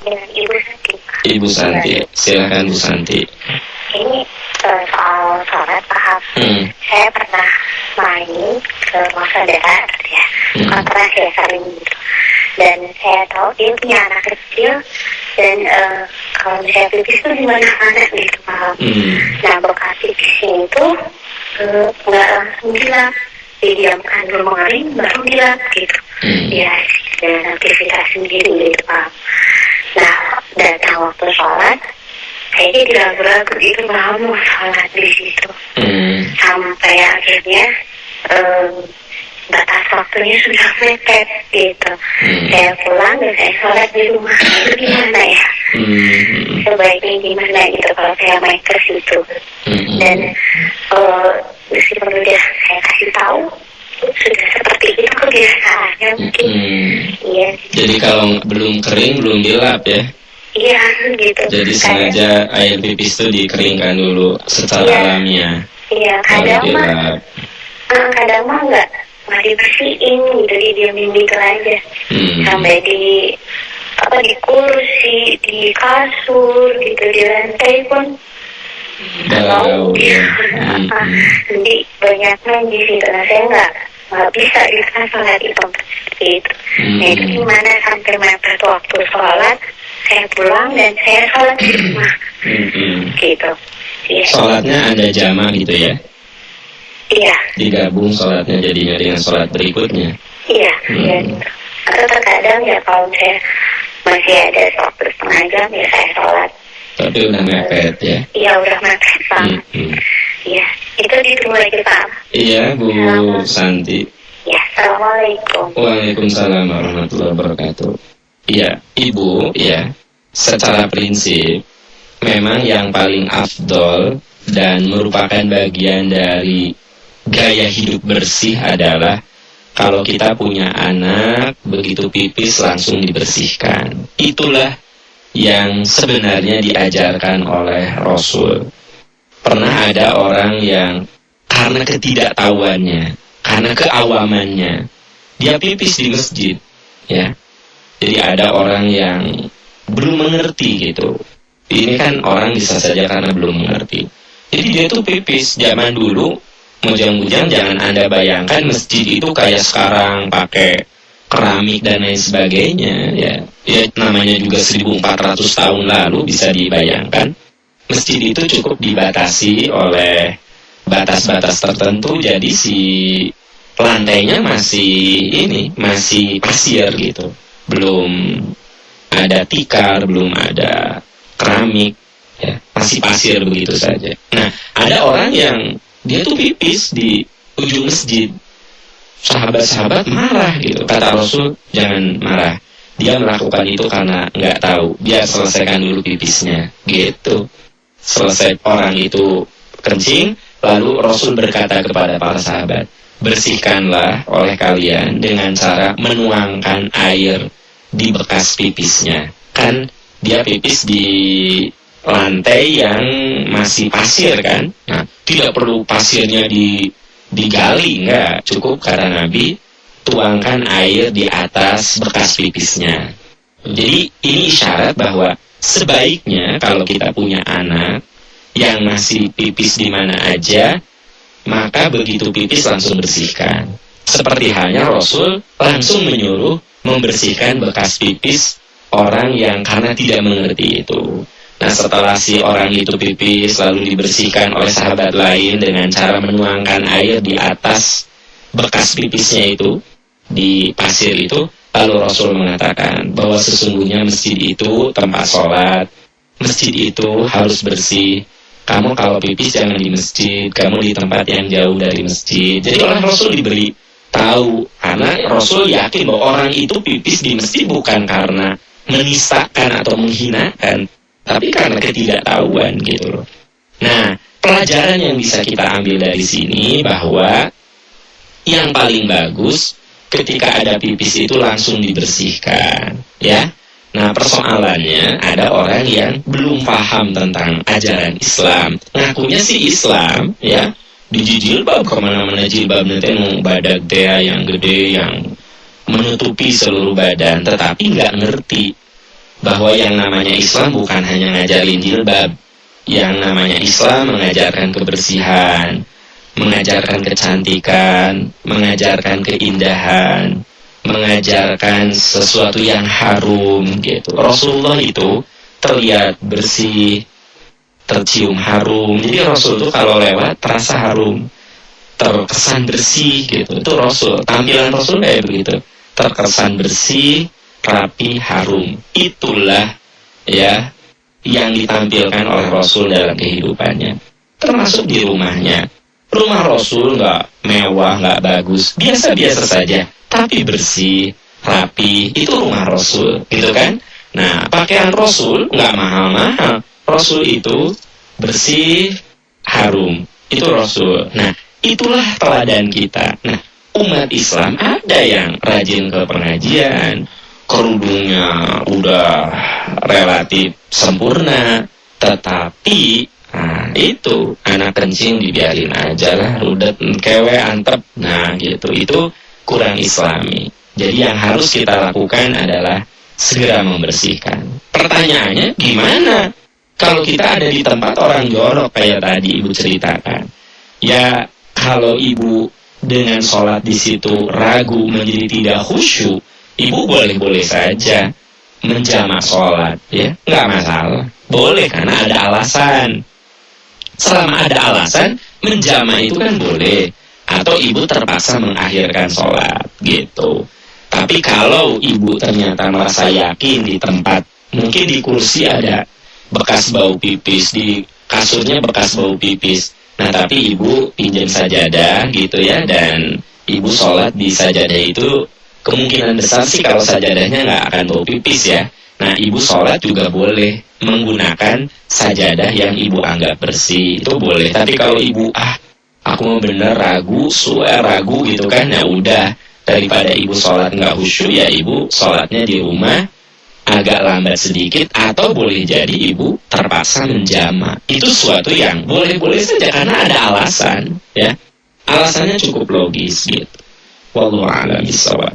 dengan Ibu Santi. Ibu Santi, silakan Bu Santi. Ini soal sholat, paham. Saya pernah main ke rumah saudara ya, kontras ya saling gitu. Dan saya tahu dia punya anak kecil dan kalau saya pipis itu di mana-mana gitu, paham. Nah, bekas pipisnya itu nggak langsung dilap, didiamkan dulu mengering baru dilap gitu. Ya, dan aktivitas sendiri gitu, paham. Nah, datang waktu sholat, saya jadi ragu-ragu gitu, mau sholat di situ. Sampai akhirnya batas waktunya sudah mepet gitu. Saya pulang dan saya sholat di rumah. Itu gimana ya? Sebaiknya gimana gitu kalau saya main ke situ? Dan meskipun udah saya kasih tahu, sudah seperti itu kebiasaannya mungkin. Iya. Jadi kalau belum kering belum dilap ya? Iya gitu. Jadi sengaja air pipis itu dikeringkan dulu secara alamiah. Iya, kadang mah nggak dibersihin gitu, didiamin gitu aja. Sampai di kursi, di kasur gitu, di lantai pun bau ya. Jadi banyaknya di situ. Nah, saya nggak bisa gitu kan sholat itu seperti itu. Nah, itu gimana sampai mepet waktu sholat, saya pulang dan saya sholat di rumah. Gitu. Ya. Sholatnya ada jamaah gitu ya? Iya. Digabung sholatnya jadinya dengan sholat berikutnya? Iya. Atau terkadang ya kalau saya masih ada waktu setengah jam ya saya sholat. Tapi udah mepet ya? Iya, udah mepet banget. Iya, itu ditunggu lagi, Pak. Iya, Bu Santi. Ya, Assalamualaikum. Waalaikumsalam warahmatullahi wabarakatuh. Iya, Ibu, ya, secara prinsip memang yang paling afdol dan merupakan bagian dari gaya hidup bersih adalah kalau kita punya anak, begitu pipis langsung dibersihkan. Itulah yang sebenarnya diajarkan oleh Rasul. Pernah ada orang yang karena ketidaktahuannya, karena keawamannya, dia pipis di masjid, ya. Jadi ada orang yang belum mengerti gitu. Ini kan orang bisa saja karena belum mengerti. Jadi dia tuh pipis zaman dulu, mujang-mujang jangan Anda bayangkan masjid itu kayak sekarang pakai keramik dan lain sebagainya, ya. Ya namanya juga 1400 tahun lalu, bisa dibayangkan. Masjid itu cukup dibatasi oleh batas-batas tertentu, jadi si lantainya masih pasir gitu. Belum ada tikar, belum ada keramik, ya, masih pasir begitu saja. Nah, ada orang yang dia tuh pipis di ujung masjid. Sahabat-sahabat marah gitu. Kata Rasul, jangan marah. Dia melakukan itu karena nggak tahu. Dia selesaikan dulu pipisnya, gitu. Selesai orang itu kencing, lalu Rasul berkata kepada para sahabat, bersihkanlah oleh kalian dengan cara menuangkan air di bekas pipisnya. Kan dia pipis di lantai yang masih pasir kan. Nah, tidak perlu pasirnya digali, enggak. Cukup kata Nabi, tuangkan air di atas bekas pipisnya. Jadi ini isyarat bahwa sebaiknya kalau kita punya anak yang masih pipis di mana aja, maka begitu pipis langsung bersihkan. Seperti halnya Rasul langsung menyuruh membersihkan bekas pipis orang yang karena tidak mengerti itu. Nah, setelah si orang itu pipis lalu dibersihkan oleh sahabat lain dengan cara menuangkan air di atas bekas pipisnya itu, di pasir itu, lalu Rasul mengatakan bahwa sesungguhnya masjid itu tempat sholat, masjid itu harus bersih. Kamu kalau pipis jangan di masjid, kamu di tempat yang jauh dari masjid. Jadi oleh Rasul diberi tahu, karena Rasul yakin bahwa orang itu pipis di masjid bukan karena menistakan atau menghinakan, tapi karena ketidaktahuan gitu loh. Nah, pelajaran yang bisa kita ambil dari sini bahwa yang paling bagus ketika ada pipis itu langsung dibersihkan, ya. Nah, persoalannya ada orang yang belum paham tentang ajaran Islam. Ngakunya sih Islam, ya. Dijilbab kemana-mana jilbab nanti mau badak dia yang gede yang menutupi seluruh badan, tetapi nggak ngerti bahwa yang namanya Islam bukan hanya ngajarin jilbab. Yang namanya Islam mengajarkan kebersihan, mengajarkan kecantikan, mengajarkan keindahan, mengajarkan sesuatu yang harum gitu. Rasulullah itu terlihat bersih, tercium harum. Jadi Rasul itu kalau lewat terasa harum, terkesan bersih gitu. Itu Rasul, tampilan Rasul kayak begitu. Terkesan bersih, rapi, harum. Itulah ya yang ditampilkan oleh Rasul dalam kehidupannya. Termasuk di rumahnya. Rumah Rasul nggak mewah, nggak bagus, biasa-biasa saja, tapi bersih, rapi. Itu rumah Rasul, gitu kan? Nah, pakaian Rasul nggak mahal-mahal. Rasul itu bersih, harum. Itu Rasul. Nah, itulah teladan kita. Nah, umat Islam ada yang rajin ke pengajian, kerudungnya udah relatif sempurna, tetapi itu anak kencing dibiarin aja lah, rudet, kewe, antep, nah gitu, itu kurang Islami. Jadi yang harus kita lakukan adalah segera membersihkan. Pertanyaannya, gimana kalau kita ada di tempat orang jorok kayak tadi Ibu ceritakan? Ya, kalau Ibu dengan sholat di situ ragu menjadi tidak khusyuk, Ibu boleh-boleh saja menjamak sholat, ya, nggak masalah. Boleh karena ada alasan. Selama ada alasan, menjamak itu kan boleh. Atau Ibu terpaksa mengakhirkan sholat, gitu. Tapi kalau Ibu ternyata merasa yakin di tempat, mungkin di kursi ada bekas bau pipis, di kasurnya bekas bau pipis. Nah, tapi Ibu pinjam sajadah, gitu ya, dan Ibu sholat di sajadah itu, kemungkinan besar sih kalau sajadahnya nggak akan bau pipis ya. Nah, Ibu sholat juga boleh menggunakan sajadah yang Ibu anggap bersih, itu boleh. Tapi kalau Ibu, aku mau bener ragu gitu kan, ya udah, daripada Ibu sholat nggak khusyuk, ya Ibu sholatnya di rumah agak lambat sedikit, atau boleh jadi Ibu terpaksa menjamak. Itu suatu yang boleh-boleh saja karena ada alasan, ya. Alasannya cukup logis gitu. Wallahu a'lam bishawab.